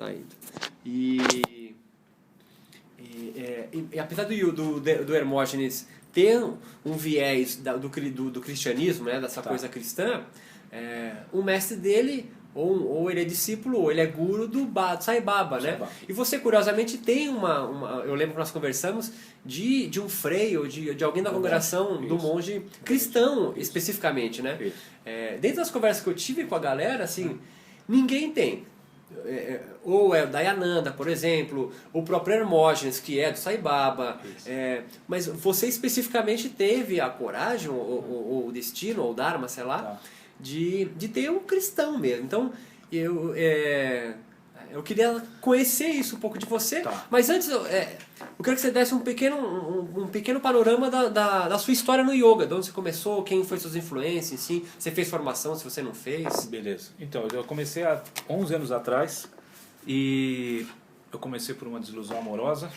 Tá indo. E apesar do Hermógenes ter um viés do cristianismo, né, dessa coisa cristã, o mestre dele, ou ele é discípulo, ou ele é guru do Sai Baba, né? E você, curiosamente, tem eu lembro que nós conversamos de um frei, ou de alguém da congregação do monge cristão, especificamente, né? Dentro das conversas que eu tive com a galera, assim, ninguém tem. Ou é o Dayananda, por exemplo, o próprio Hermógenes, que é do Sai Baba, mas você especificamente teve a coragem, ou o destino, ou o Dharma, sei lá, de ter um cristão mesmo. Então, eu queria conhecer isso um pouco de você, mas antes eu quero que você desse um pequeno panorama da sua história no yoga, de onde você começou, quem foi suas influências, sim, você fez formação, se você não fez. Beleza. Então, eu comecei há 11 anos atrás e eu comecei por uma desilusão amorosa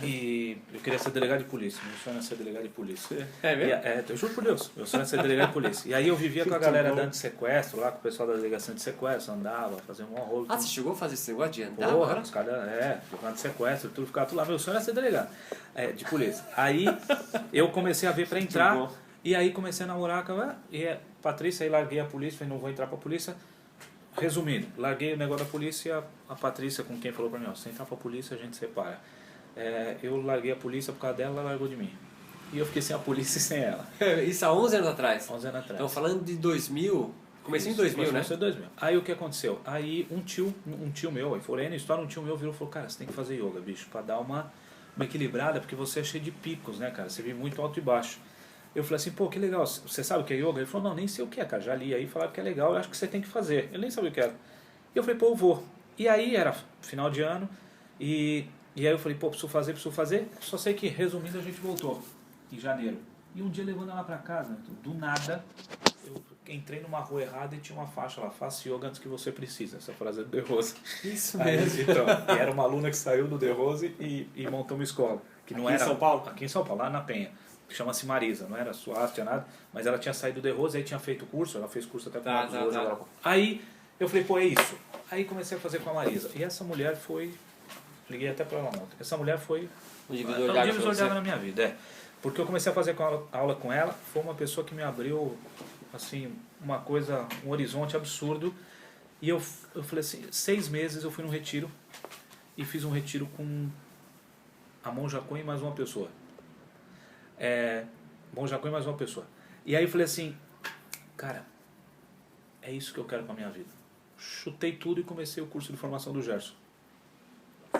e eu queria ser delegado de polícia. Meu sonho era ser delegado de polícia. É mesmo? Eu juro por Deus, meu sonho era ser delegado de polícia. E aí eu vivia com a galera dando sequestro lá, com o pessoal da delegação de sequestro, andava, fazia um rolo. Você chegou a fazer esse negócio de andar? Porra, os caras, jogando de sequestro, tudo, ficava tudo lá. Meu sonho era ser delegado de polícia. Aí eu comecei a ver pra entrar, e aí comecei a namorar com ela, e a Patrícia, aí larguei a polícia, falei, não vou entrar pra polícia. Resumindo, larguei o negócio da polícia, a Patrícia, com quem falou pra mim, ó, se entrar pra polícia a gente separa. Eu larguei a polícia por causa dela, ela largou de mim. E eu fiquei sem a polícia e sem ela. Isso há 11 anos atrás? 11 anos atrás. Então, falando de 2000, comecei em 2000, né? Comecei em 2000. Aí o que aconteceu? Aí um tio meu, aí foi na história, um tio meu virou e falou, cara, você tem que fazer yoga, bicho, pra dar uma equilibrada, porque você é cheio de picos, né, cara? Você vive muito alto e baixo. Eu falei assim, pô, que legal, você sabe o que é yoga? Ele falou, não, nem sei o que é, cara, já li aí, falaram que é legal, eu acho que você tem que fazer. Ele nem sabia o que era. E eu falei, pô, eu vou. E aí era final de ano, e aí eu falei, pô, preciso fazer. Só sei que, resumindo, a gente voltou em janeiro. E um dia levando ela pra casa, do nada, eu entrei numa rua errada e tinha uma faixa lá, faça yoga antes que você precisa. Essa frase é do De Rose. Isso mesmo. mesmo. Então, e era uma aluna que saiu do De Rose e montou uma escola. Que não aqui era, em São Paulo? Aqui em São Paulo, lá na Penha. Que chama-se Marisa, não era Suástia, tinha nada, mas ela tinha saído do De Rose, aí tinha feito curso, ela fez curso até com Tá. Aí eu falei, pô, é isso. Aí comecei a fazer com a Marisa. E essa mulher foi, liguei até pra ela ontem, essa mulher foi um divisor de água na minha vida, Porque eu comecei a fazer aula com ela, foi uma pessoa que me abriu, assim, uma coisa, um horizonte absurdo. E eu falei assim, 6 meses eu fui num retiro, e fiz um retiro com a Monja Coen e mais uma pessoa. Monja Coen e mais uma pessoa. E aí eu falei assim, cara, é isso que eu quero pra minha vida. Chutei tudo e comecei o curso de formação do Gerson.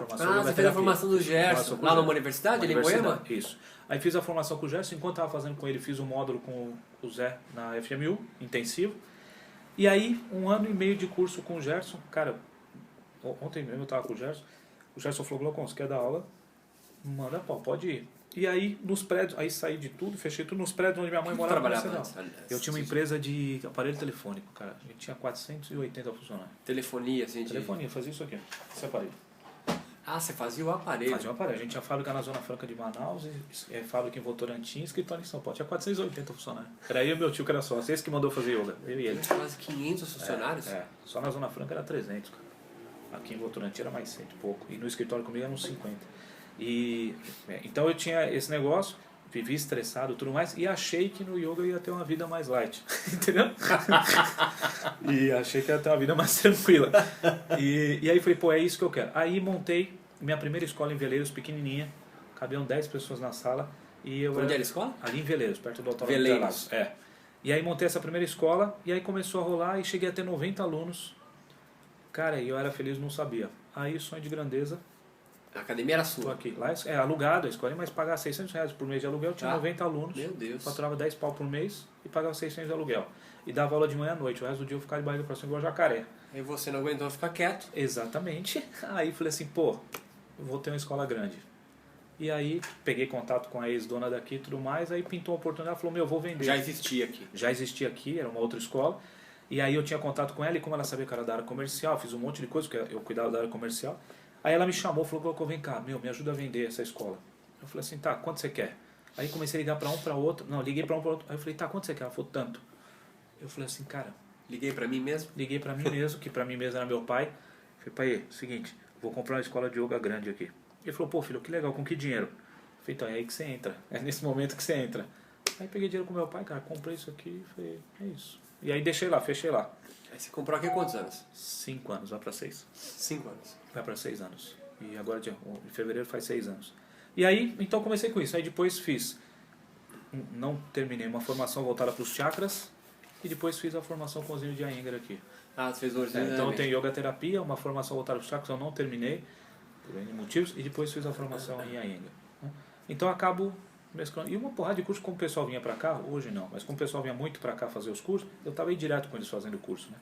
Você fez a formação do Gerson lá numa universidade, ali em Moema? Isso. Aí fiz a formação com o Gerson, enquanto estava fazendo com ele, fiz um módulo com o Zé na FMU, intensivo. E aí, 1 ano e meio de curso com o Gerson. Cara, ontem mesmo eu estava com o Gerson falou, Glaucon, você quer dar aula? Manda pau, pode ir. E aí, nos prédios, aí saí de tudo, fechei tudo nos prédios onde minha mãe morava. Eu tinha uma empresa de aparelho telefônico, cara. A gente tinha 480 funcionários. Telefonia, assim? Telefonia, fazia isso aqui, esse aparelho. Você fazia o aparelho? Fazia o aparelho. A gente tinha fábrica na Zona Franca de Manaus, fábrica em Votorantim e escritório em São Paulo. Tinha 480 funcionários. Era eu e meu tio que era sócio. Esse que mandou fazer yoga, eu e ele. Quase 500 funcionários? Só na Zona Franca era 300, cara. Aqui em Votorantim era mais 100 e pouco. E no escritório comigo eram uns 50. Então eu tinha esse negócio, vivi estressado e tudo mais, e achei que no yoga eu ia ter uma vida mais light, entendeu? E achei que ia ter uma vida mais tranquila. E aí falei, pô, é isso que eu quero. Aí montei minha primeira escola em Veleiros, pequenininha, cabiam 10 pessoas na sala. E eu Onde era a escola? Ali em Veleiros, perto do Autódromo de Veleiros. Interlagos. E aí montei essa primeira escola, e aí começou a rolar, e cheguei a ter 90 alunos. Cara, e eu era feliz, não sabia. Aí, sonho de grandeza. A academia era sua? Tô aqui. Lá é alugado a escola, mas pagar R$600 por mês de aluguel, tinha 90 alunos. Meu Deus. Faturava 10 pau por mês e pagava 600 de aluguel. E dava aula de manhã à noite, o resto do dia eu ficava de barriga pra cima igual jacaré. E você não aguentou ficar quieto? Exatamente. Aí falei assim, pô, eu vou ter uma escola grande. E aí peguei contato com a ex-dona daqui e tudo mais, aí pintou uma oportunidade, falou, eu vou vender. Já existia aqui? Já existia aqui, era uma outra escola. E aí eu tinha contato com ela e como ela sabia que era da área comercial, fiz um monte de coisa, porque eu cuidava da área comercial. Aí ela me chamou, falou, vem cá, me ajuda a vender essa escola. Eu falei assim, tá, quanto você quer? Aí comecei a ligar pra um, pra outro. Não, liguei pra um, pra outro. Aí eu falei, tá, quanto você quer? Ela falou, tanto. Eu falei assim, cara... Liguei pra mim mesmo? Liguei pra mim mesmo, que pra mim mesmo era meu pai. Falei, pai, seguinte, vou comprar uma escola de yoga grande aqui. Ele falou, pô, filho, que legal, com que dinheiro? Eu falei, então é aí que você entra, é nesse momento que você entra. Aí peguei dinheiro com meu pai, cara, comprei isso aqui e falei, é isso. E aí deixei lá, fechei lá. Aí você comprou aqui há quantos anos? 5 anos, vai pra 6. 5 anos. Vai pra 6 anos. E agora, em fevereiro, faz 6 anos. E aí, então comecei com isso. Aí depois fiz, não terminei, uma formação voltada para os chakras. E depois fiz a formação com o Zinho de Iyengar aqui. Ah, você fez o Zinho Então eu tenho yoga terapia, uma formação voltada para os chakras, eu não terminei, por N motivos. E depois fiz a formação em Iyengar. Então eu acabo mesclando. E uma porrada de curso, como o pessoal vinha para cá, hoje não, mas como o pessoal vinha muito para cá fazer os cursos, eu estava aí direto com eles fazendo o curso, né?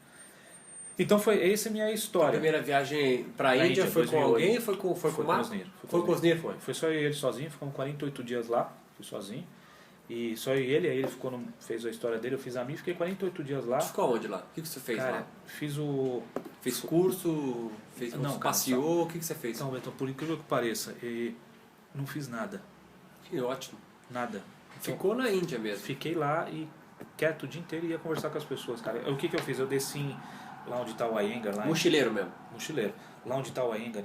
Então essa é a minha história. A primeira viagem para a Índia foi 2008. Com alguém? Foi com o Marco? Foi com o Osnir. Foi só eu e ele sozinho, ficamos 48 dias lá, fui sozinho. E só eu e ele, aí ele fez a história dele, eu fiz a minha, fiquei 48 dias lá. Você ficou onde lá? O que você fez lá? Fiz curso, passeou, o que você fez? Não, Beto, por incrível que pareça, não fiz nada. Que ótimo. Nada. Então, ficou na Índia mesmo? Fiquei lá e quieto o dia inteiro e ia conversar com as pessoas, cara. O que eu fiz? Eu desci lá onde está o Iyengar. Mochileiro mesmo? Mochileiro. Lá onde está o Iyengar,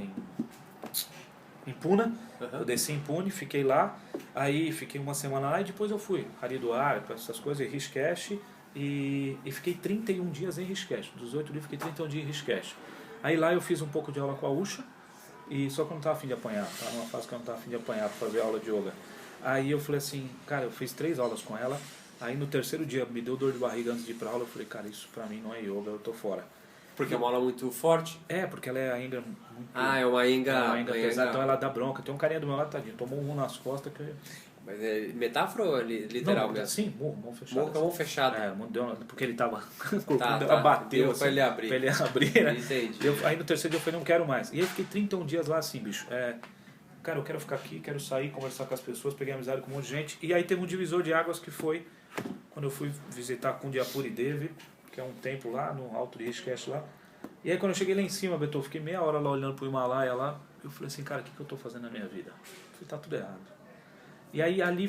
em Pune. Eu desci em Pune, fiquei lá. Aí fiquei uma semana lá e depois eu fui. Haridwar, essas coisas, Rishikesh. E fiquei 31 dias em Rishikesh. Dos 8 dias, fiquei 31 dias em Rishikesh. Aí lá eu fiz um pouco de aula com a Usha. E só que eu não estava a fim de apanhar. Estava numa fase que eu não estava a fim de apanhar para fazer aula de yoga. Aí eu falei assim, cara, eu fiz 3 aulas com ela. Aí no terceiro dia me deu dor de barriga antes de ir pra aula. Eu falei, cara, isso pra mim não é yoga, eu tô fora. Porque é uma aula muito forte? É, porque ela é ainda muito... É uma Iyengar pesada, então ela dá bronca. Tem um carinha do meu lado, tadinho, tomou um nas costas que... Mas é metáfora ou literal mesmo? Sim, mão fechada. Mão fechada. Porque ele tava... Ela bateu assim, pra ele abrir. Pra ele abrir, né? Entendi. Aí no terceiro dia eu falei, não quero mais. E aí fiquei 31 dias lá assim, bicho. Cara, eu quero ficar aqui, quero sair, conversar com as pessoas, peguei amizade com um monte de gente. E aí teve um divisor de águas que foi quando eu fui visitar Kundiapuri Devi, que é um templo lá no Alto de Rishikesh lá. E aí quando eu cheguei lá em cima, Beto, eu fiquei meia hora lá olhando pro Himalaia lá. Eu falei assim, cara, o que eu tô fazendo na minha vida? Eu falei, tá tudo errado. E aí ali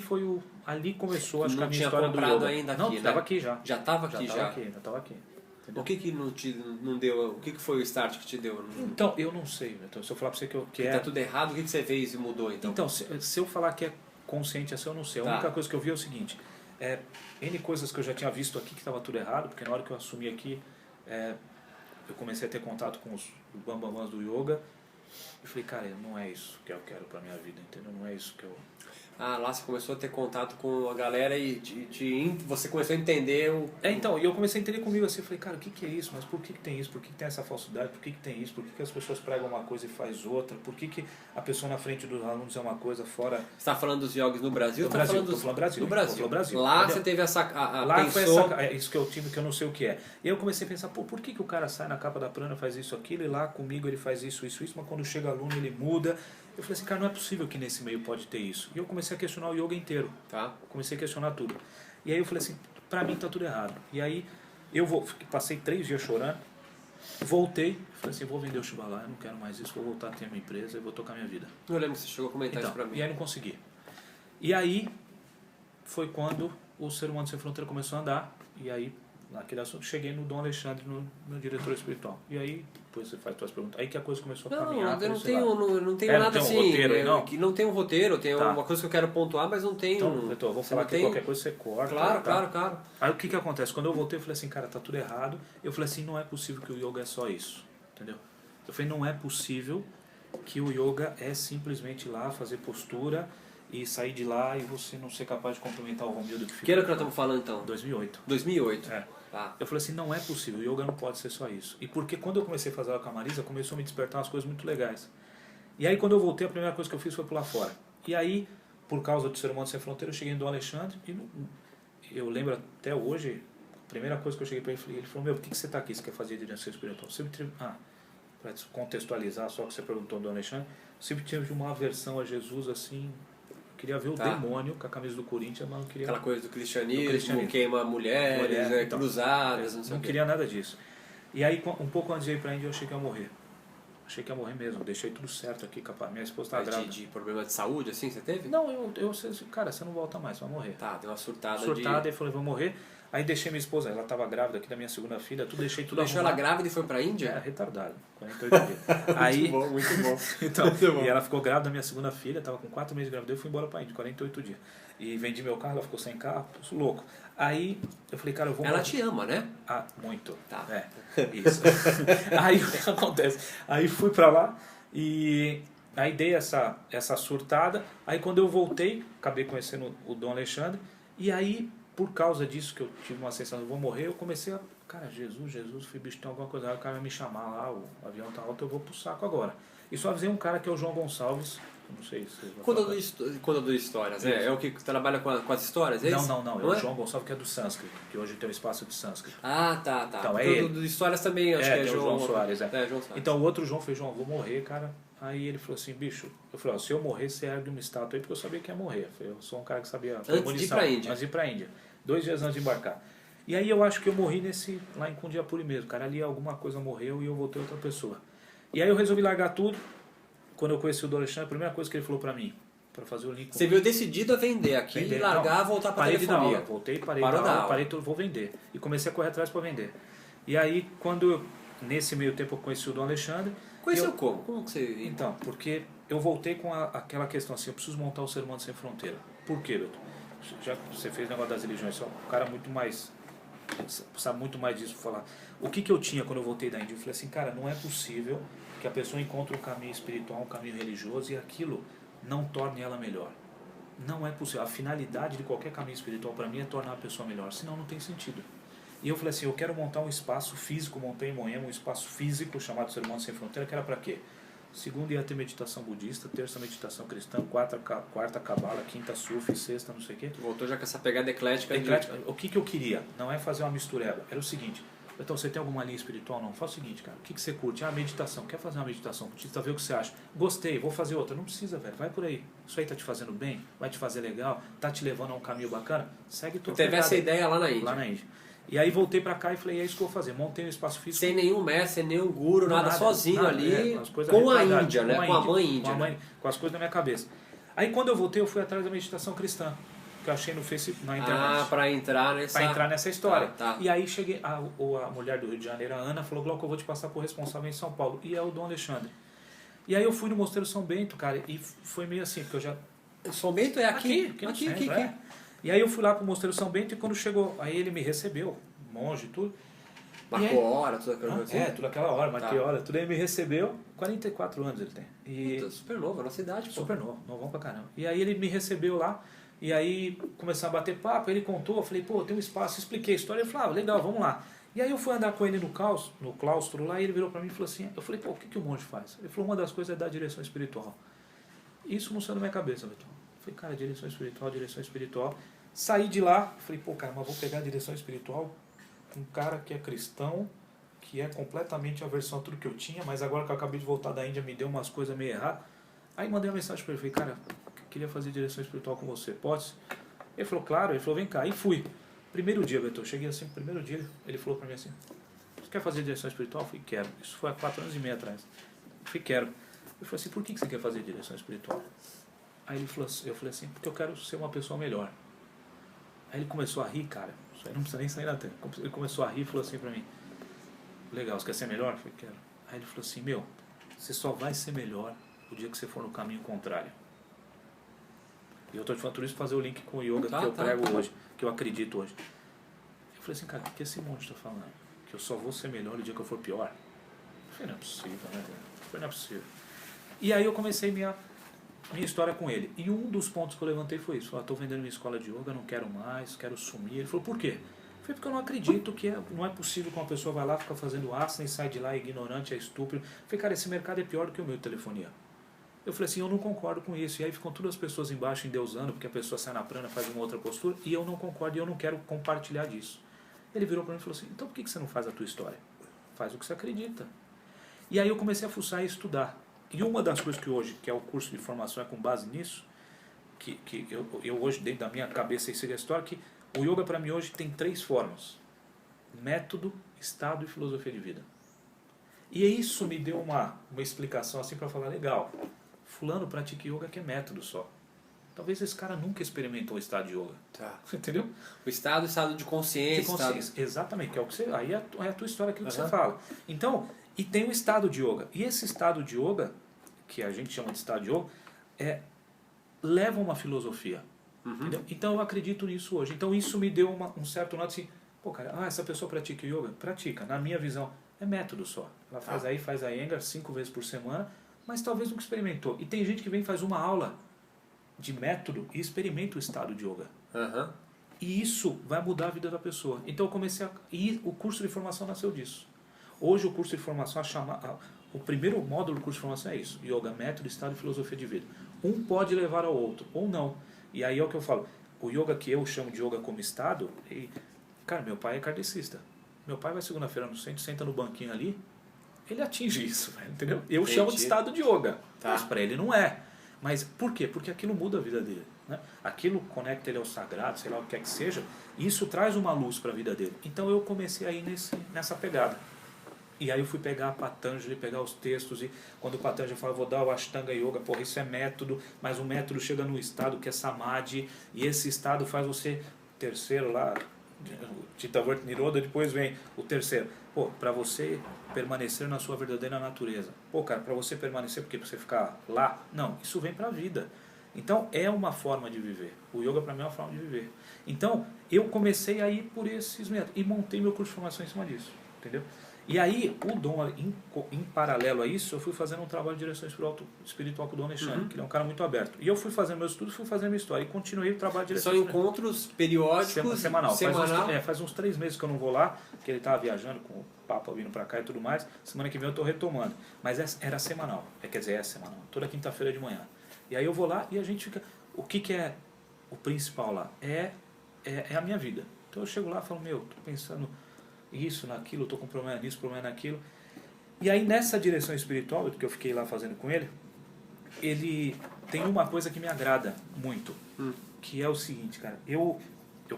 começou, acho que a minha história do yoga. Não tinha comprado ainda aqui, não, né? Tava aqui já. Já tava aqui já? Já tava aqui. Entendeu? O que não deu? O que foi o start que te deu? Então, eu não sei, Beto. Se eu falar pra você que tá tudo errado, o que você fez e mudou então? Então, se eu falar que é consciente assim, eu não sei. A única coisa que eu vi é o seguinte, N coisas que eu já tinha visto aqui que estava tudo errado, porque na hora que eu assumi aqui, eu comecei a ter contato com os bambamãs do yoga. Eu falei, cara, não é isso que eu quero pra minha vida, entendeu? Não é isso que eu... lá você começou a ter contato com a galera e você começou a entender o... Então, e eu comecei a entender comigo assim, eu falei, cara, o que é isso? Mas por que tem isso? Por que tem essa falsidade? Por que tem isso? Por que as pessoas pregam uma coisa e faz outra? Por que a pessoa na frente dos alunos é uma coisa, fora... Você está falando dos yogis no Brasil? Tô falando Brasil. No Brasil. No Brasil. Lá entendeu? você teve essa... Lá pensou... foi isso que eu tive, que eu não sei o que é. E eu comecei a pensar, por que o cara sai na capa da prana, faz isso, aquilo, e lá comigo ele faz isso, mas quando chega aluno ele muda... Eu falei assim, cara, não é possível que nesse meio pode ter isso. E eu comecei a questionar o yoga inteiro. Tá. Comecei a questionar tudo. E aí eu falei assim, pra mim tá tudo errado. E aí passei 3 dias chorando, voltei, falei assim, vou vender o Shivalaya, eu não quero mais isso, vou voltar a ter minha empresa e vou tocar minha vida. Eu lembro que você chegou a comentar isso pra mim. E aí não consegui. E aí foi quando o Ser Humano Sem Fronteira começou a andar, e aí naquele assunto cheguei no Dom Alexandre, no meu diretor espiritual. E aí, depois você faz suas perguntas. Aí que a coisa começou a caminhar. Eu não tenho nada assim. Roteiro, não tem um roteiro, tem uma coisa que eu quero pontuar, mas não tem Então, eu vou falar que qualquer coisa você corta. Claro. Aí o que acontece? Quando eu voltei, eu falei assim, cara, tá tudo errado. Eu falei assim, não é possível que o yoga é só isso. Entendeu? Eu falei, não é possível que o yoga é simplesmente ir lá, fazer postura e sair de lá e você não ser capaz de cumprimentar o Romildo que fica. Que ano que nós estamos falando então? 2008. 2008. Eu falei assim, não é possível, o yoga não pode ser só isso. E porque quando eu comecei a fazer aula com a Marisa, começou a me despertar umas coisas muito legais. E aí quando eu voltei, a primeira coisa que eu fiz foi pular fora. E aí, por causa do Ser Humano Sem Fronteira, eu cheguei no Dom Alexandre e eu lembro até hoje, a primeira coisa que eu cheguei para ele falou, por que você está aqui? Você quer fazer direção espiritual? Para contextualizar só o que você perguntou do Dom Alexandre, sempre tive uma aversão a Jesus assim... Queria ver o demônio com a camisa do Corinthians, mas não queria... Aquela coisa do cristianismo. Queima mulheres, cruzadas, não sei o quê. Não queria nada disso. E aí, um pouco antes de ir para a Índia, eu achei que ia morrer. Achei que ia morrer mesmo. Deixei tudo certo aqui, capaz. Minha esposa estava grávida. De problema de saúde, assim, você teve? Não, cara, você não volta mais, vai morrer. Tá, deu uma surtada e falei, vou morrer. Aí deixei minha esposa, ela estava grávida aqui da minha segunda filha, deixei tudo Deixou ela grávida e foi pra Índia? É, retardado, 48 dias. Aí, muito bom. então, Muito bom. E ela ficou grávida da minha segunda filha, estava com 4 meses de gravidez, eu fui embora pra Índia, 48 dias. E vendi meu carro, ela ficou sem carro, louco. Aí eu falei, cara, eu vou... Ela te ama, né? Ah, muito. Tá. É, isso. Aí o que acontece? Aí fui pra lá e aí dei essa surtada. Aí quando eu voltei, acabei conhecendo o Dom Alexandre. E aí, por causa disso que eu tive uma sensação de vou morrer, eu comecei a... Cara, Jesus, fui bicho, tem alguma coisa. Aí o cara vai me chamar lá, o avião tá alto, eu vou pro saco agora. E só avisei um cara que é o João Gonçalves. Não sei se... Contador de histórias, é o que trabalha com as histórias, é isso? Não, é o João Gonçalves que é do Sânscrito, que hoje tem um espaço de Sânscrito. Ah, tá. Então, é Contador de histórias também, acho que é João Soares. João Soares. Então o outro João fez, João, vou morrer, cara. Aí ele falou assim, bicho, eu falei, ó, se eu morrer, você ergue uma estátua aí, porque eu sabia que ia morrer. Eu sou um cara que sabia... Antes de ir pra Índia. Antes de ir pra Índia. 2 dias antes de embarcar. E aí eu acho que eu morri lá em Kundiapuri mesmo, cara. Ali alguma coisa morreu e eu voltei outra pessoa. E aí eu resolvi largar tudo. Quando eu conheci o Dom Alexandre, a primeira coisa que ele falou pra mim, pra fazer o link... Você viu decidido a vender aqui, largar, voltar pra telefonia. Voltei, parei da aula, parei tudo, vou vender. E comecei a correr atrás pra vender. E aí, nesse meio tempo eu conheci o Dom Alexandre... Conheceu como? Como que você... Então, porque eu voltei com aquela questão assim, eu preciso montar o Ser Humano Sem Fronteira. Por quê, Beto? Já que você fez o negócio das religiões, você é um cara muito mais... sabe muito mais disso pra falar. O que eu tinha quando eu voltei da Índia? Eu falei assim, cara, não é possível que a pessoa encontre um caminho espiritual, um caminho religioso e aquilo não torne ela melhor. Não é possível. A finalidade de qualquer caminho espiritual para mim é tornar a pessoa melhor, senão não tem sentido. E eu falei assim, eu quero montar um espaço físico, montei em Moema um espaço físico chamado Ser Humano Sem Fronteira, que era para quê? Segunda ia ter meditação budista, terça meditação cristã, quarta cabala, quinta sufi, sexta não sei o quê. Voltou já com essa pegada eclética. O que eu queria? Não é fazer uma mistureba, era o seguinte... Então, você tem alguma linha espiritual? Não. Faz o seguinte, cara. O que você curte? Ah, meditação. Quer fazer uma meditação? Precisa ver o que você acha. Gostei, vou fazer outra. Não precisa, velho. Vai por aí. Isso aí tá te fazendo bem? Vai te fazer legal? Tá te levando a um caminho bacana? Segue tua Teve essa ideia lá na Índia. Lá na Índia. E aí voltei pra cá e falei, é isso que eu vou fazer. Montei um espaço físico. Sem nenhum mestre, sem nenhum guru, nada sozinho ali. Com com a Índia, né? Com a mãe Índia. Com as coisas na minha cabeça. Aí quando eu voltei, eu fui atrás da meditação cristã. Que eu achei no Facebook, na internet. Ah, pra entrar nessa história. Tá. E aí cheguei, a mulher do Rio de Janeiro, a Ana, falou, Glauco, eu vou te passar por responsável em São Paulo. E é o Dom Alexandre. E aí eu fui no Mosteiro São Bento, cara, e foi meio assim, porque eu já... O São Bento é aqui. Aqui. E aí eu fui lá pro Mosteiro São Bento e quando chegou, aí ele me recebeu, monge e tudo. Marcou hora, tudo aquela coisa assim? Tudo aquela hora, marquei hora, tudo aí me recebeu, 44 anos ele tem. E puta, super novo, a nossa idade, pô. Super novo, novão pra caramba. E aí ele me recebeu lá, e aí começamos a bater papo, ele contou, eu falei, pô, tem um espaço, expliquei a história, ele falou, legal, vamos lá. E aí eu fui andar com ele no claustro lá, e ele virou pra mim e falou assim, eu falei, pô, o que o monge faz? Ele falou, uma das coisas é dar direção espiritual. Isso não saiu da minha cabeça, Vitor. Eu falei, cara, direção espiritual. Saí de lá, falei, pô, cara, mas vou pegar a direção espiritual com um cara que é cristão, que é completamente a versão de tudo que eu tinha, mas agora que eu acabei de voltar da Índia, me deu umas coisas meio erradas. Aí mandei uma mensagem pra ele, falei, cara, queria fazer direção espiritual com você, pode? Ele falou, claro, ele falou, vem cá, e fui. Primeiro dia, Beto, eu cheguei assim, primeiro dia, ele falou pra mim assim, você quer fazer direção espiritual? Eu falei, quero. Isso foi há 4 anos e meio atrás. Eu falei, quero. Ele falou assim, por que você quer fazer direção espiritual? Aí ele falou assim, eu falei assim, porque eu quero ser uma pessoa melhor. Aí ele começou a rir, cara, isso aí não precisa nem sair na tela. Ele começou a rir e falou assim pra mim, legal, você quer ser melhor? Eu falei, quero. Aí ele falou assim, você só vai ser melhor o dia que você for no caminho contrário. E eu estou te falando tudo isso para fazer o link com o yoga que eu prego hoje, que eu acredito hoje. Eu falei assim, cara, o que esse monte está falando? Que eu só vou ser melhor o dia que eu for pior? Eu falei, não é possível, né? Eu falei, não é possível. E aí eu comecei minha história com ele. E um dos pontos que eu levantei foi isso. Estou vendendo minha escola de yoga, não quero mais, quero sumir. Ele falou, por quê? Eu falei, porque eu não acredito que não é possível que uma pessoa vai lá, fica fazendo asana e sai de lá ignorante, é estúpido. Eu falei, cara, esse mercado é pior do que o meu de telefonia. Eu falei assim, eu não concordo com isso. E aí ficam todas as pessoas embaixo endeusando, porque a pessoa sai na prana, faz uma outra postura, e eu não concordo e eu não quero compartilhar disso. Ele virou para mim e falou assim, então por que você não faz a tua história? Faz o que você acredita. E aí eu comecei a fuçar e estudar. E uma das coisas que hoje, que é o curso de formação, é com base nisso, que eu hoje, dentro da minha cabeça, isso seria a história, que o yoga para mim hoje tem 3 formas. Método, estado e filosofia de vida. E isso me deu uma explicação assim para falar, legal, fulano pratica yoga que é método só. talvez esse cara nunca experimentou o estado de yoga. Tá. Entendeu? O estado de consciência. De consciência, exatamente, que é o que você, aí é a tua história, aquilo que você Aham. fala. Então, e tem o estado de yoga. E esse estado de yoga, que a gente chama de estado de yoga, leva uma filosofia. Entendeu? Então eu acredito nisso hoje. Então isso me deu um certo noto assim, pô cara, essa pessoa pratica yoga? Pratica, na minha visão, é método só. Ela faz a Iyengar 5 vezes por semana, mas talvez nunca experimentou. E tem gente que vem e faz uma aula de método e experimenta o estado de yoga. Aham. E isso vai mudar a vida da pessoa. Então eu comecei e o curso de formação nasceu disso. Hoje o curso de formação, o primeiro módulo do curso de formação é isso: yoga, método, estado e filosofia de vida. Um pode levar ao outro, ou não. E aí é o que eu falo, o yoga que eu chamo de yoga como estado, cara, meu pai é kardecista. Meu pai vai segunda-feira no centro, senta no banquinho ali, ele atinge isso, velho, entendeu? Eu chamo de estado de yoga, mas para ele não é. Mas por quê? Porque aquilo muda a vida dele. Né? Aquilo conecta ele ao sagrado, sei lá o que quer que seja, e isso traz uma luz para a vida dele. Então eu comecei a ir nessa pegada. E aí eu fui pegar a Patanjali, pegar os textos, e quando o Patanjali fala, vou dar o Ashtanga Yoga, porra, isso é método, mas o método chega no estado que é Samadhi, e esse estado faz você, terceiro lá, Chittavritti Nirodha, depois vem o terceiro. Pô, para você permanecer na sua verdadeira natureza. Pô, cara, para você permanecer, porque pra você ficar lá? Não, isso vem para a vida. Então é uma forma de viver. O yoga para mim é uma forma de viver. Então eu comecei a ir por esses métodos e montei meu curso de formação em cima disso, entendeu? E aí, o Dom, em paralelo a isso, eu fui fazendo um trabalho de direção espiritual com o Dom Alexandre, que ele é um cara muito aberto. E eu fui fazendo meus estudos, fui fazendo minha história. E continuei o trabalho de direção espiritual. São encontros periódicos? Semanal. Faz uns 3 meses que eu não vou lá, porque ele estava viajando com o Papa vindo para cá e tudo mais. Semana que vem eu estou retomando. Mas era semanal. Quer dizer, é semanal. Toda quinta-feira de manhã. E aí eu vou lá e a gente fica... O que é o principal lá? É a minha vida. Então eu chego lá e falo, tô pensando... isso, naquilo, estou com problema nisso, problema naquilo. E aí nessa direção espiritual, que eu fiquei lá fazendo com ele tem uma coisa que me agrada muito, que é o seguinte, cara, eu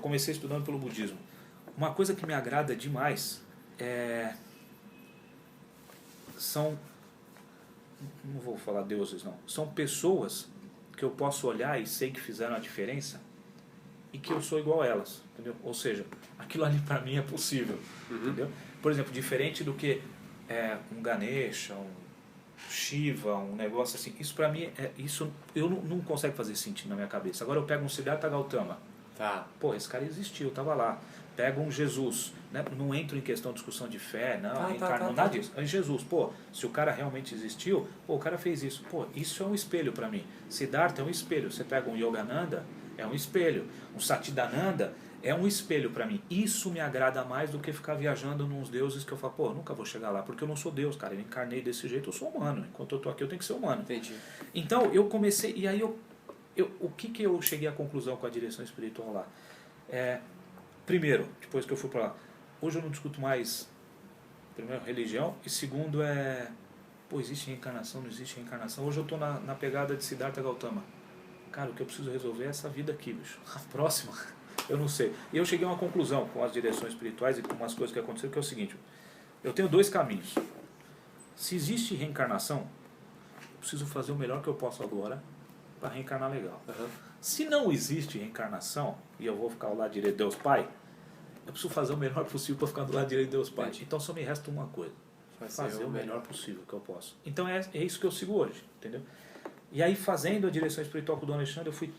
comecei estudando pelo budismo. Uma coisa que me agrada demais são, não vou falar deuses não, são pessoas que eu posso olhar e sei que fizeram a diferença e que eu sou igual a elas, entendeu? Ou seja, aquilo ali para mim é possível, entendeu? Por exemplo, diferente do que um Ganesha, um Shiva, um negócio assim, isso para mim, isso eu não consigo fazer sentido na minha cabeça. Agora eu pego um Siddhartha Gautama, pô, esse cara existiu, tava lá. Pego um Jesus, né? Não entro em questão de discussão de fé, não, nada disso. É Jesus, pô, se o cara realmente existiu, pô, o cara fez isso, pô, isso é um espelho para mim. Siddhartha é um espelho. Você pega um Yogananda, é um espelho. Um Satchidananda é um espelho para mim. Isso me agrada mais do que ficar viajando nos deuses que eu falo, pô, nunca vou chegar lá, porque eu não sou Deus, cara. Eu encarnei desse jeito, eu sou humano. Enquanto eu tô aqui, eu tenho que ser humano. Entendi. Então, eu comecei, e aí o que eu cheguei à conclusão com a direção espiritual lá? Primeiro, depois que eu fui para lá, hoje eu não discuto mais, primeiro, religião, e segundo pô, existe reencarnação, não existe reencarnação. Hoje eu estou na pegada de Siddhartha Gautama. Cara, o que eu preciso resolver é essa vida aqui, bicho. A próxima, eu não sei. E eu cheguei a uma conclusão com as direções espirituais e com umas coisas que aconteceram, que é o seguinte: eu tenho 2 caminhos. Se existe reencarnação, eu preciso fazer o melhor que eu posso agora para reencarnar legal. Se não existe reencarnação, e eu vou ficar ao lado direito de Deus Pai, eu preciso fazer o melhor possível para ficar do lado direito de Deus Pai. Então só me resta uma coisa: fazer o melhor possível que eu posso. Então é isso que eu sigo hoje, entendeu? E aí, fazendo a direção espiritual com o Dom Alexandre, eu fui,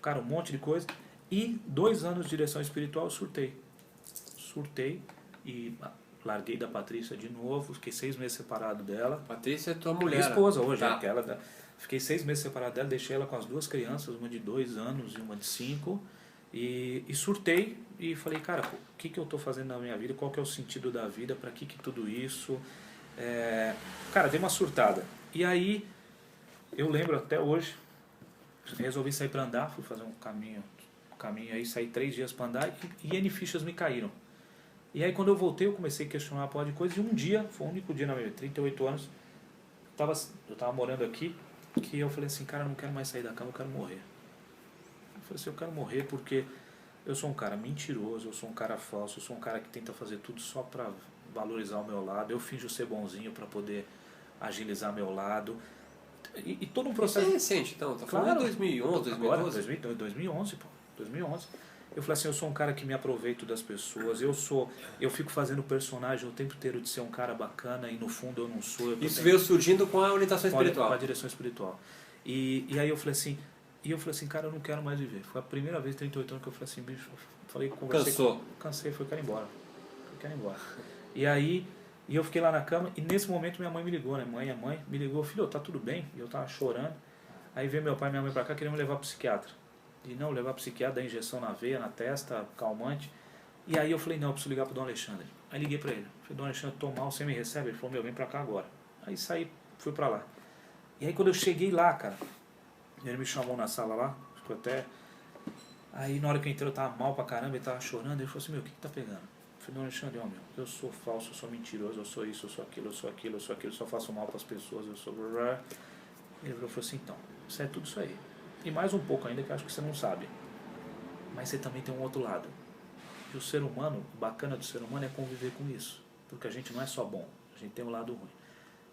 cara, um monte de coisa. E 2 anos de direção espiritual eu surtei e larguei da Patrícia de novo. Fiquei 6 meses separado dela. Patrícia é tua mulher. Minha esposa hoje, fiquei 6 meses separado dela, deixei ela com as 2 crianças, uma de 2 anos e uma de 5. E surtei e falei, cara, o que eu estou fazendo na minha vida? Qual que é o sentido da vida? Para que tudo isso? Cara, dei uma surtada. E aí, eu lembro até hoje, resolvi sair para andar, fui fazer um caminho aí, saí 3 dias para andar e N fichas me caíram. E aí quando eu voltei, eu comecei a questionar uma porra de coisa, e um dia, foi o único dia na minha vida, 38 anos, eu tava morando aqui, que eu falei assim, cara, eu não quero mais sair da cama, eu quero morrer. Eu falei assim, eu quero morrer porque eu sou um cara mentiroso, eu sou um cara falso, eu sou um cara que tenta fazer tudo só para valorizar o meu lado, eu finjo ser bonzinho para poder agilizar meu lado. E todo um Isso processo... é recente, então. Tá falando de 2011, 2012? Agora, 2011, pô. 2011. Eu falei assim, eu sou um cara que me aproveito das pessoas, eu fico fazendo personagem o tempo inteiro de ser um cara bacana e no fundo eu não sou. Isso veio surgindo com a orientação espiritual. Com a direção espiritual. E aí eu falei assim, cara, eu não quero mais viver. Foi a primeira vez, 38 anos, que eu falei assim, bicho, conversei. Cansou. Cansei, quero ir embora. Quero ir embora. E aí, eu fiquei lá na cama e nesse momento minha mãe me ligou, né? A mãe me ligou, filho, tá tudo bem? E eu tava chorando. Aí veio meu pai e minha mãe pra cá, queriam me levar pro psiquiatra. E não, levar pro psiquiatra, dar injeção na veia, na testa, calmante. E aí eu falei, não, eu preciso ligar pro Dom Alexandre. Aí liguei pra ele. Falei, Dom Alexandre, tô mal, você me recebe? Ele falou, meu, vem pra cá agora. Aí saí, fui pra lá. E aí quando eu cheguei lá, cara, ele me chamou na sala lá, ficou até... Aí na hora que eu entrei eu tava mal pra caramba, ele tava chorando, ele falou assim, meu, o que tá pegando? Eu falei, Dom Alexandre, ó, meu, eu sou falso, eu sou mentiroso, eu sou isso, eu sou aquilo, eu sou aquilo, eu sou aquilo, eu só faço mal pras pessoas, eu sou... Ele falou assim, então, isso é tudo isso aí. E mais um pouco ainda que eu acho que você não sabe. Mas você também tem um outro lado. E o ser humano, o bacana do ser humano é conviver com isso. Porque a gente não é só bom, a gente tem um lado ruim.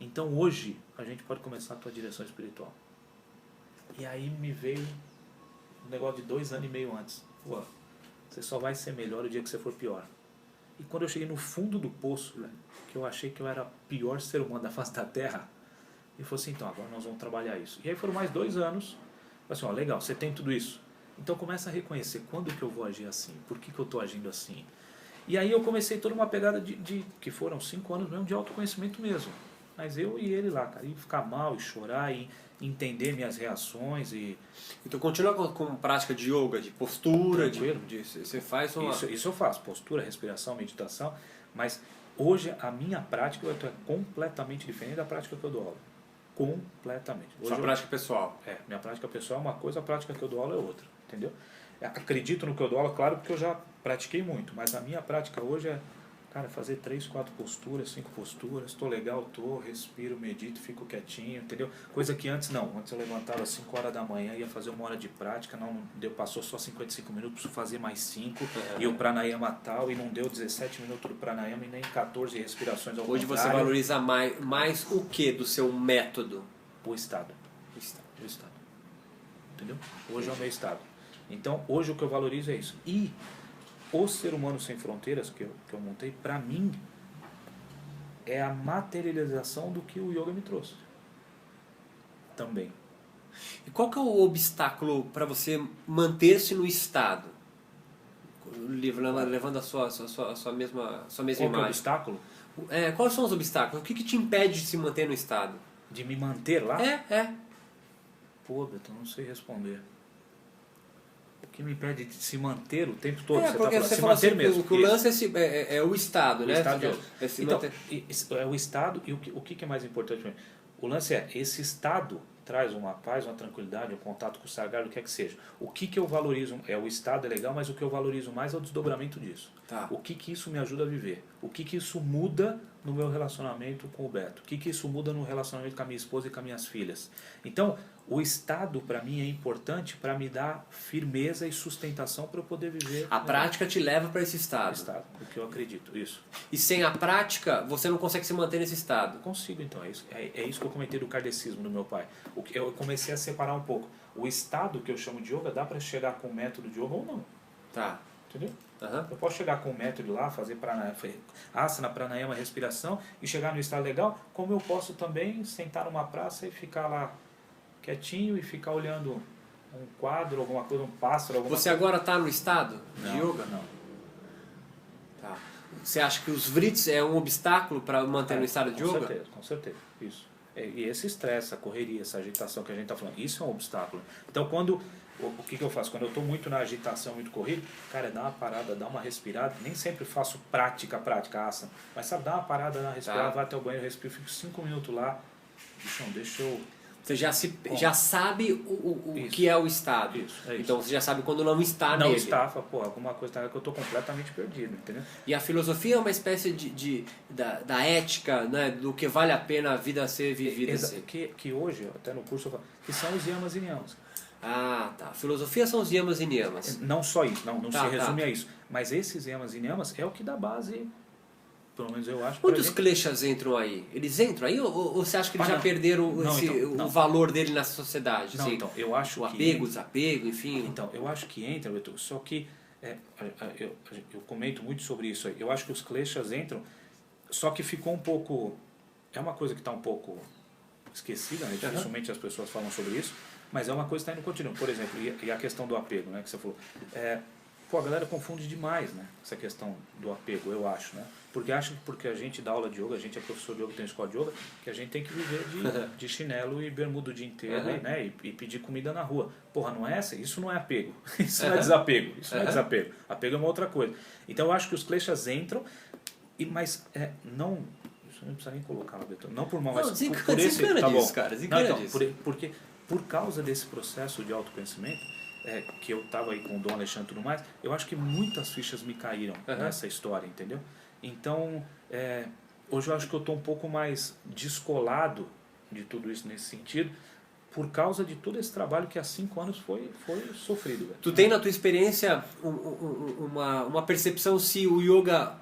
Então hoje a gente pode começar a tua direção espiritual. E aí me veio um negócio de 2 anos e meio antes. Pô, você só vai ser melhor o dia que você for pior. E quando eu cheguei no fundo do poço, velho, que eu achei que eu era o pior ser humano da face da Terra, ele falou assim, então agora nós vamos trabalhar isso. E aí foram mais 2 anos. Assim, ó, legal, você tem tudo isso. Então começa a reconhecer quando que eu vou agir assim, por que eu estou agindo assim. E aí eu comecei toda uma pegada de que foram 5 anos mesmo de autoconhecimento mesmo. Mas eu e ele lá, cara, e ficar mal, e chorar, e entender minhas reações. Então continua com prática de yoga, de postura, Tranquilo. você faz uma... Isso eu faço, postura, respiração, meditação, mas hoje a minha prática é completamente diferente da prática que eu dou aula. Completamente. Hoje Sua prática pessoal. Minha prática pessoal é uma coisa, a prática que eu dou aula é outra, entendeu? Acredito no que eu dou aula, claro, porque eu já pratiquei muito, mas a minha prática hoje é, cara, fazer 3, 4 posturas, 5 posturas, tô legal, respiro, medito, fico quietinho, entendeu? Coisa que antes não, antes eu levantava às 5 horas da manhã, ia fazer 1 hora de prática, não deu, passou só 55 minutos, preciso fazer mais 5, e o pranayama tal, e não deu 17 minutos do pranayama e nem 14 respirações ao Hoje contrário. você valoriza mais o que do seu método? O estado. O estado. Entendeu? Hoje é o meu estado. Então, hoje o que eu valorizo é isso. E o Ser Humano Sem Fronteiras, que eu montei, pra mim, é a materialização do que o yoga me trouxe. Também. E qual que é o obstáculo para você manter-se no estado? Levando a sua mesma Qual que é imagem. o obstáculo? Quais são os obstáculos? O que te impede de se manter no estado? De me manter lá? É. Pô, Beto, não sei responder. O que me impede de se manter o tempo todo? Porque você se fala manter assim, mesmo. que o lance é o estado, né? Estado Então, é o estado e o que é mais importante para mim? O lance é, esse estado traz uma paz, uma tranquilidade, um contato com o sagrado, o que é que seja. O que eu valorizo, o estado é legal, mas o que eu valorizo mais é o desdobramento disso. Tá. O que isso me ajuda a viver? O que isso muda no meu relacionamento com o Beto? O que isso muda no relacionamento com a minha esposa e com as minhas filhas? Então, o estado para mim é importante para me dar firmeza e sustentação para eu poder viver. A prática te leva para esse estado. O que eu acredito, isso. E sem a prática, você não consegue se manter nesse estado. Consigo, então. É isso que eu comentei do kardecismo do meu pai. Eu comecei a separar um pouco. O estado que eu chamo de yoga, dá para chegar com o método de yoga ou não. Tá. Entendeu? Uhum. Eu posso chegar com o método lá, fazer asana, pranayama, respiração e chegar no estado legal, como eu posso também sentar numa praça e ficar lá quietinho e ficar olhando um quadro, alguma coisa, um pássaro, alguma Você coisa. agora está no estado de yoga? Não. Tá. Você acha que os vrits é um obstáculo para manter no estado de yoga? Com certeza, isso. E esse estresse, a correria, essa agitação que a gente está falando, isso é um obstáculo. Então, o que eu faço? Quando eu estou muito na agitação, muito corrido, cara, dá uma parada, dá uma respirada. Nem sempre faço prática, asana. Mas sabe, dá uma parada, dá uma respirada, vai até o banheiro, respiro, fico 5 minutos lá. Deixa eu... Você já sabe o que é o estado. Isso. Então você já sabe quando não está não nele. Não está, pô, alguma coisa que eu estou completamente perdido, entendeu? E a filosofia é uma espécie da ética, né, do que vale a pena a vida ser vivida. Assim. Que hoje, até no curso eu falo, que são os yamas e niyamas. Ah, tá. Filosofia são os yamas e niyamas. Não só isso, não se resume a isso. Mas esses yamas e niyamas é o que dá base pelo menos eu acho. Quantos kleshas entram aí? Eles entram aí ou você acha que eles já perderam o valor dele na sociedade? Não, assim, então, eu acho o apego, o desapego, enfim. Então, eu acho que entra, Beto, só que eu comento muito sobre isso aí. Eu acho que os kleshas entram, só que ficou um pouco... É uma coisa que está um pouco esquecida, né? Dificilmente as pessoas falam sobre isso, mas é uma coisa que está indo continuo. Por exemplo, e a questão do apego, né, que você falou. A galera confunde demais, né, essa questão do apego, eu acho, né? Porque acha que porque a gente dá aula de yoga, a gente é professor de yoga, tem escola de yoga, que a gente tem que viver de chinelo e bermuda o dia inteiro, né, e pedir comida na rua. Porra, não é essa? Isso não é apego. Isso não é desapego. Isso não é desapego. Apego é uma outra coisa. Então eu acho que os kleshas entram, mas não... Isso não precisa nem colocar lá, Beto. Não por mal, mas por esse... Tá bom. Cara, não, então, porque por causa desse processo de autoconhecimento, que eu estava aí com o Dom Alexandre e tudo mais, eu acho que muitas fichas me caíram nessa história, entendeu? Então, hoje eu acho que eu estou um pouco mais descolado de tudo isso nesse sentido, por causa de todo esse trabalho que há 5 anos foi sofrido. Velho. Tu tem na tua experiência uma percepção se o yoga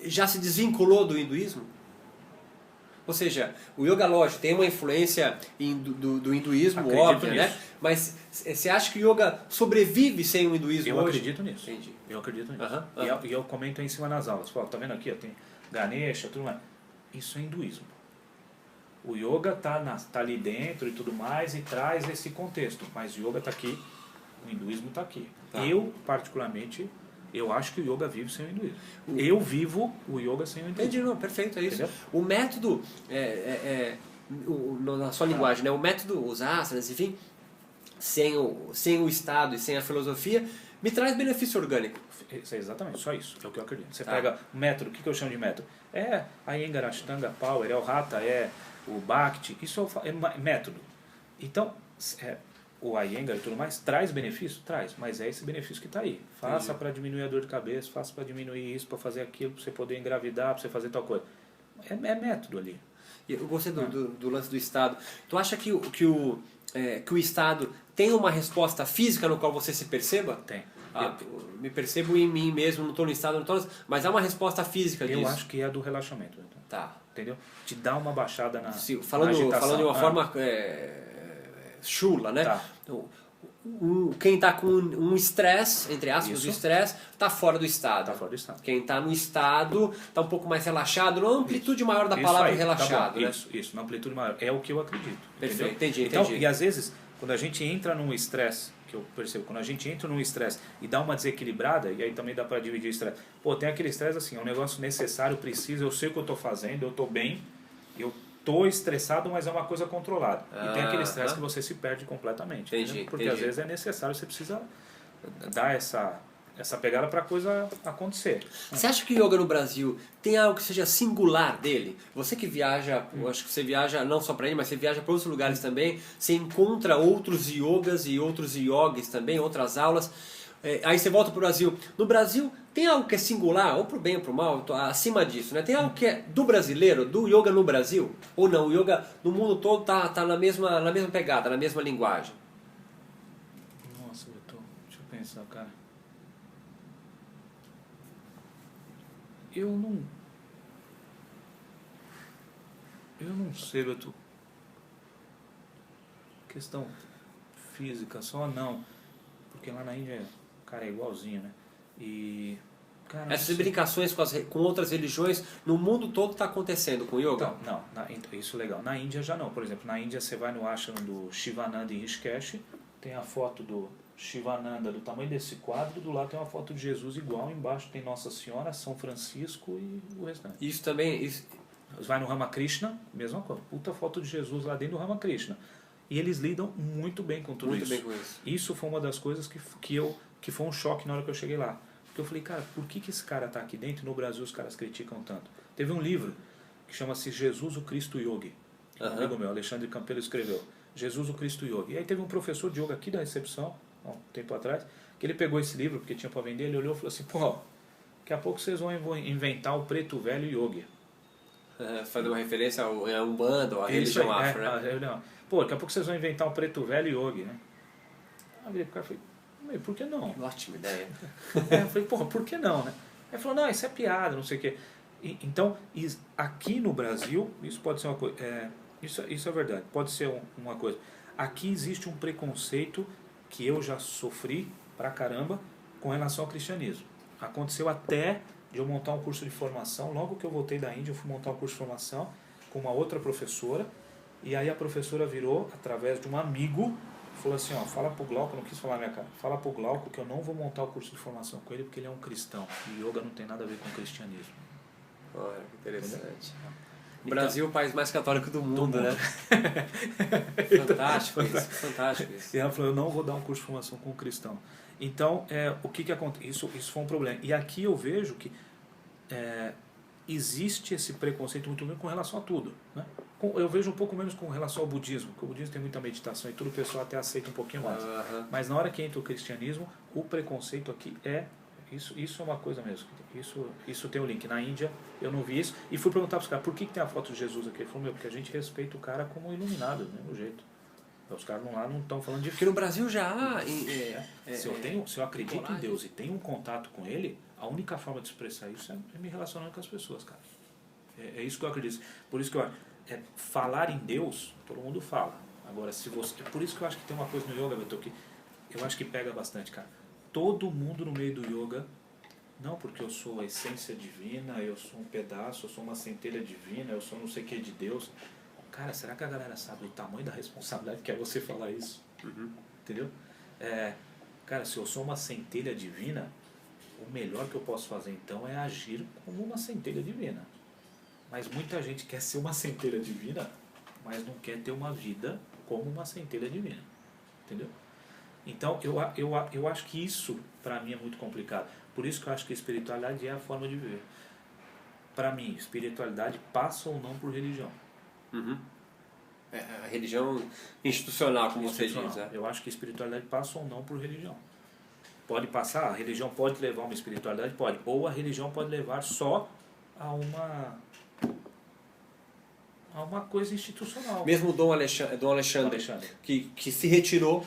já se desvinculou do hinduísmo? Ou seja, o yoga, lógico, tem uma influência do hinduísmo, acredito óbvia, nisso. né? Mas você acha que o yoga sobrevive sem o hinduísmo Eu hoje? acredito nisso. Entendi. Eu acredito nisso. E eu comento aí em cima nas aulas. Falo, tá vendo aqui? Ó, tem Ganesha, tudo mais. Isso é hinduísmo. O yoga tá ali dentro e tudo mais e traz esse contexto. Mas o yoga tá aqui, o hinduísmo tá aqui. Tá. Eu, particularmente... Eu acho que o yoga vive sem o hinduísmo. Eu vivo o yoga sem o hinduísmo. Entendi, não, perfeito, é isso. Entendeu? O método, na sua linguagem, né, o método, os asanas, enfim, sem o Estado e sem a filosofia, me traz benefício orgânico. Exatamente, só isso. É o que eu acredito. Você Tá. pega o método, o que eu chamo de método? É a Iyengar, Ashtanga, Power, é o Hatha, é o Bhakti, isso é método. Então, o Iyengar e tudo mais traz benefício? Traz, mas é esse benefício que está aí. Faça para diminuir a dor de cabeça, faça para diminuir isso, para fazer aquilo, para você poder engravidar, para você fazer tal coisa. É método ali. Eu gostei do lance do Estado. Tu acha que o Estado tem uma resposta física no qual você se perceba? Tem. Me percebo em mim mesmo, não estou no Estado, não estou, mas há uma resposta física disso. Eu acho que é do relaxamento. Então. Tá. Entendeu? Te dá uma baixada na falando de uma forma chula, né? Tá. Quem está com um estresse, entre aspas, o estresse, está fora do Estado. Tá fora do Estado. Quem está no Estado está um pouco mais relaxado, numa amplitude maior da palavra aí, relaxado. Tá né? Isso, uma amplitude maior. É o que eu acredito. Perfeito, entendeu? entendi. E às vezes, quando a gente entra num estresse, que eu percebo, quando a gente entra num estresse e dá uma desequilibrada, e aí também dá para dividir o estresse. Pô, tem aquele estresse assim, é um negócio necessário, preciso, eu sei o que eu estou fazendo, eu estou bem, eu estou estressado, mas é uma coisa controlada. E tem aquele estresse que você se perde completamente. Porque às vezes é necessário, você precisa dar essa pegada para a coisa acontecer. Você acha que o yoga no Brasil tem algo que seja singular dele? Você que viaja, eu acho que você viaja não só para ele, mas você viaja para outros lugares também, você encontra outros yogas e outros yogis também, outras aulas. Aí você volta para o Brasil. No Brasil, tem algo que é singular, ou pro bem ou pro mal, acima disso, né? Tem algo que é do brasileiro, do yoga no Brasil? Ou não? O yoga no mundo todo tá na mesma pegada, na mesma linguagem. Nossa, deixa eu pensar, cara. Eu não sei, Beto. Questão física só não. Porque lá na Índia, cara, é igualzinho, né? E... Cara, Essas imbricações com outras religiões no mundo todo está acontecendo com o yoga? Não, isso é legal. Na Índia já não. Por exemplo, na Índia você vai no ashram do Shivananda em Rishikesh, tem a foto do Shivananda do tamanho desse quadro, do lado tem uma foto de Jesus igual, embaixo tem Nossa Senhora, São Francisco e o restante. Isso também... Você vai no Ramakrishna, mesma coisa. Puta foto de Jesus lá dentro do Ramakrishna. E eles lidam muito bem com tudo isso. Muito bem com isso. Isso foi uma das coisas que foi um choque na hora que eu cheguei lá. Porque eu falei, cara, por que esse cara está aqui dentro e no Brasil os caras criticam tanto? Teve um livro que chama-se Jesus o Cristo Yogi. Um amigo meu, Alexandre Campelo, escreveu. Jesus o Cristo Yogi. E aí teve um professor de yoga aqui da recepção, há um tempo atrás, que ele pegou esse livro, porque tinha para vender, ele olhou e falou assim, pô, daqui a pouco vocês vão inventar o preto velho yogi. Fazendo uma referência a Umbanda, ou a religião afro, né? Pô, daqui a pouco vocês vão inventar um preto velho yogi, né? Aí eu virei pro cara e falei, por que não? Ótima ideia. Eu falei, porra, por que não, né? Aí ele falou, não, isso é piada, não sei o quê. Então, aqui no Brasil, isso pode ser uma coisa. Isso é verdade, pode ser uma coisa. Aqui existe um preconceito que eu já sofri pra caramba com relação ao cristianismo. Aconteceu até de eu montar um curso de formação. Logo que eu voltei da Índia, eu fui montar um curso de formação com uma outra professora. E aí a professora virou, através de um amigo, falou assim, ó, fala pro Glauco, não quis falar na minha cara, fala pro Glauco que eu não vou montar o curso de formação com ele porque ele é um cristão. E yoga não tem nada a ver com cristianismo. Olha, que interessante. O Então, Brasil é o país mais católico do mundo, né? Fantástico isso, fantástico isso. E ela falou, eu não vou dar um curso de formação com um cristão. Então, o que acontece? Isso foi um problema. E aqui eu vejo que existe esse preconceito muito grande com relação a tudo. Né? Eu vejo um pouco menos com relação ao budismo, porque o budismo tem muita meditação e tudo, o pessoal até aceita um pouquinho mais. Mas na hora que entra o cristianismo, o preconceito aqui isso é uma coisa mesmo. Isso tem um link. Na Índia eu não vi isso. E fui perguntar para os caras, por que tem a foto de Jesus aqui? Ele falou, porque a gente respeita o cara como iluminado, do mesmo jeito. Os caras lá não estão falando de... Porque no Brasil já há... Se eu acredito em Deus e tenho um contato com Ele, a única forma de expressar isso é me relacionando com as pessoas, cara. É isso que eu acredito. Por isso que falar em Deus, todo mundo fala. Agora, por isso que eu acho que tem uma coisa no yoga, Beto, que eu acho que pega bastante, cara. Todo mundo no meio do yoga, não porque eu sou a essência divina, eu sou um pedaço, eu sou uma centelha divina, eu sou não sei o que de Deus. Cara, será que a galera sabe o tamanho da responsabilidade que é você falar isso? Entendeu? Cara, se eu sou uma centelha divina, o melhor que eu posso fazer então é agir como uma centelha divina. Mas muita gente quer ser uma centelha divina, mas não quer ter uma vida como uma centelha divina. Entendeu? Então, eu acho que isso, para mim, é muito complicado. Por isso que eu acho que a espiritualidade é a forma de viver. Para mim, espiritualidade passa ou não por religião. A religião institucional, como você diz, né? Eu acho que a espiritualidade passa ou não por religião. Pode passar, a religião pode levar a uma espiritualidade? Pode. Ou a religião pode levar só a uma coisa institucional. Mesmo o Dom Alexandre. Que se retirou,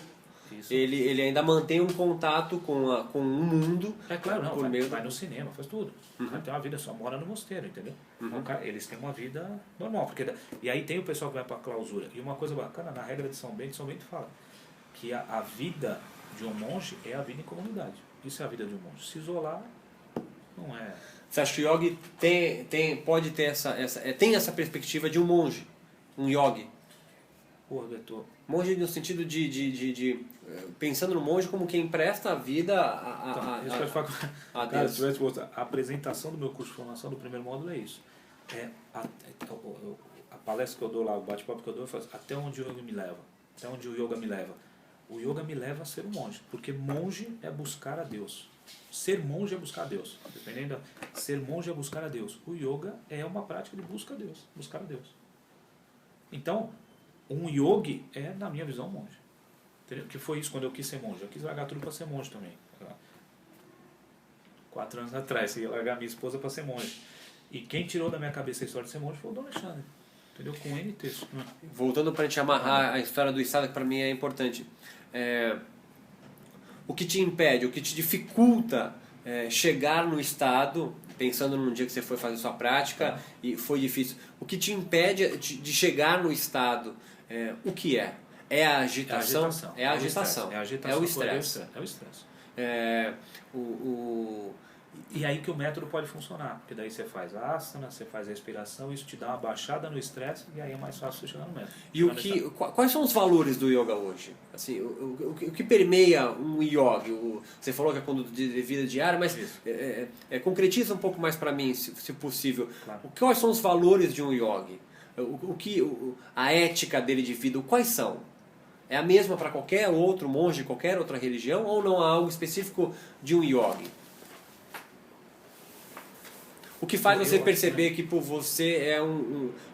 ele ainda mantém um contato com o mundo. É claro, não, vai no cinema, faz tudo. Vai ter uma vida só, mora no mosteiro, entendeu? Então, cara, eles têm uma vida normal. E aí tem o pessoal que vai para a clausura. E uma coisa bacana, na regra de São Bento fala que a vida de um monge é a vida em comunidade. Isso é a vida de um monge. Se isolar, não é... Você acha que o yogi pode ter tem essa perspectiva de um monge, um yogi? Porra, Beto. Monge no sentido de pensando no monge como quem presta a vida a Deus. A apresentação do meu curso de formação do primeiro módulo é isso. A palestra que eu dou lá, o bate-papo que eu dou, eu faço até onde o yoga me leva. Até onde o yoga me leva. O yoga me leva a ser um monge, porque monge é buscar a Deus. Ser monge é buscar a Deus. Dependendo, ser monge é buscar a Deus. O yoga é uma prática de buscar a Deus. Então, um yogi é, na minha visão, um monge. Entendeu? Que foi isso quando eu quis ser monge. Eu quis largar tudo para ser monge também. 4 anos atrás, eu ia largar minha esposa para ser monge. E quem tirou da minha cabeça a história de ser monge foi o Dom Alexandre. Entendeu? Com N texto. Voltando para a gente amarrar a história do Estado, que para mim é importante. O que te impede, o que te dificulta chegar no Estado, pensando num dia que você foi fazer sua prática e foi difícil, o que te impede de chegar no Estado, o que é? É a agitação? É a agitação. É o estresse. É o estresse. E aí que o método pode funcionar, porque daí você faz a asana, você faz a respiração, isso te dá uma baixada no estresse e aí é mais fácil você chegar no método. E quais são os valores do yoga hoje? Assim, o que permeia um yogi? Você falou que é conduta de vida diária, mas concretiza um pouco mais para mim, se possível. Claro. Quais são os valores de um yogi? A ética dele de vida, quais são? É a mesma para qualquer outro monge, qualquer outra religião, ou não há algo específico de um yogi? O que faz você perceber que por você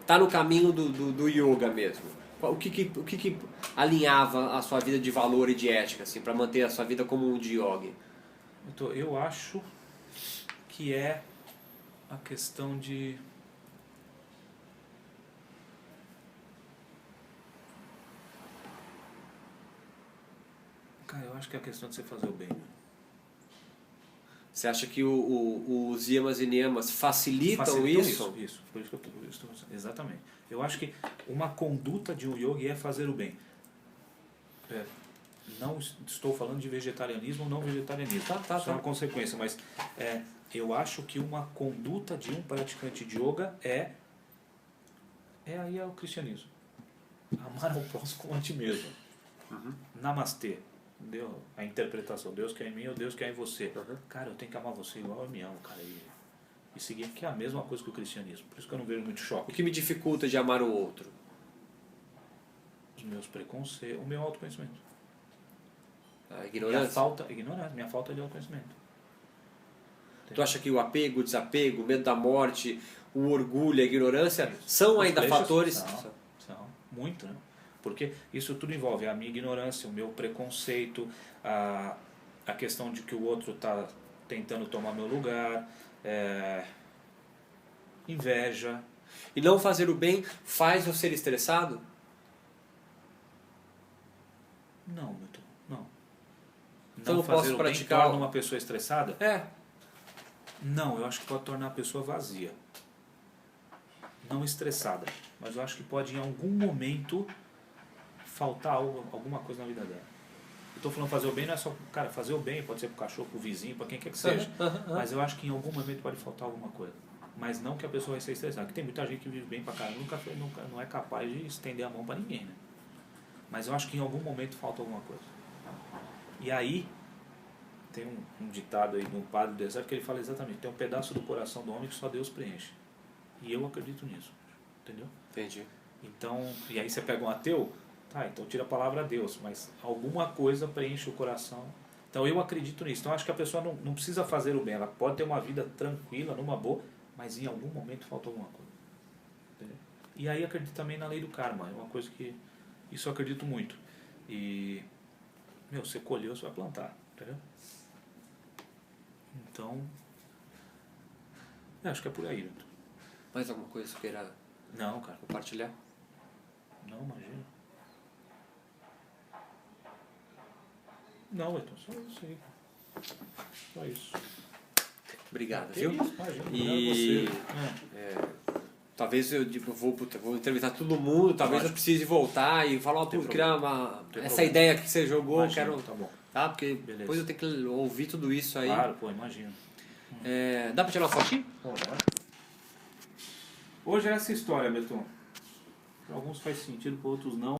tá no caminho do yoga mesmo? O que alinhava a sua vida de valor e de ética, assim, para manter a sua vida como um de yogi? Então, eu acho que é a questão de... Cara, eu acho que é a questão de você fazer o bem. Você acha que os yamas e niyamas facilitam isso? Isso. Por isso que eu estou pensando. Exatamente. Eu acho que uma conduta de um yogi é fazer o bem. Não estou falando de vegetarianismo ou não vegetarianismo. Isso é uma consequência, mas eu acho que uma conduta de um praticante de yoga aí é o cristianismo. Amar ao próximo como a ti mesmo. Namastê. A interpretação, Deus quer em mim ou Deus quer em você. Cara, eu tenho que amar você igual eu me amo, cara. E seguir, que é a mesma coisa que o cristianismo. Por isso que eu não vejo muito choque. O que me dificulta de amar o outro? Os meus preconceitos, o meu autoconhecimento. A ignorância? Minha falta de autoconhecimento. Tu acha que o apego, o desapego, o medo da morte, o orgulho, a ignorância são ainda fatores? São. Muito, né? Porque isso tudo envolve a minha ignorância, o meu preconceito, a questão de que o outro está tentando tomar meu lugar, inveja. E não fazer o bem faz eu ser estressado? Não, Milton, não. Então Não eu fazer posso o praticar... bem torna uma pessoa estressada? É. Não, eu acho que pode tornar a pessoa vazia. Não estressada. Mas eu acho que pode em algum momento faltar alguma coisa na vida dela. Eu estou falando fazer o bem, não é só... Cara, fazer o bem pode ser pro cachorro, pro vizinho, para quem quer que seja. Mas eu acho que em algum momento pode faltar alguma coisa. Mas não que a pessoa vai ser estressada. Porque tem muita gente que vive bem pra caramba, nunca não é capaz de estender a mão para ninguém, né? Mas eu acho que em algum momento falta alguma coisa. E aí, tem um ditado aí de um padre do deserto que ele fala exatamente, tem um pedaço do coração do homem que só Deus preenche. E eu acredito nisso, entendeu? Entendi. Então, e aí você pega um ateu, então tira a palavra Deus, mas alguma coisa preenche o coração. Então eu acredito nisso. Então acho que a pessoa não precisa fazer o bem, ela pode ter uma vida tranquila, numa boa, mas em algum momento falta alguma coisa. Entendeu? E aí acredito também na lei do karma, é uma coisa que isso eu acredito muito. E você colheu, você vai plantar, entendeu? Então, acho que é por aí, Milton. Mais alguma coisa que você queira Não, cara. compartilhar? Não, imagina. Não, Milton, só isso aí. Só isso. Obrigado, Que viu? isso, imagina. E talvez eu vou entrevistar todo mundo, talvez eu precise voltar e falar, criar essa ideia que você jogou, Imagina, quero... tá bom. Tá? Porque Beleza. depois eu tenho que ouvir tudo isso aí. Claro, pô, imagina. Dá pra tirar uma fotinha? Hoje é essa história, Beton. Para alguns faz sentido, para outros não.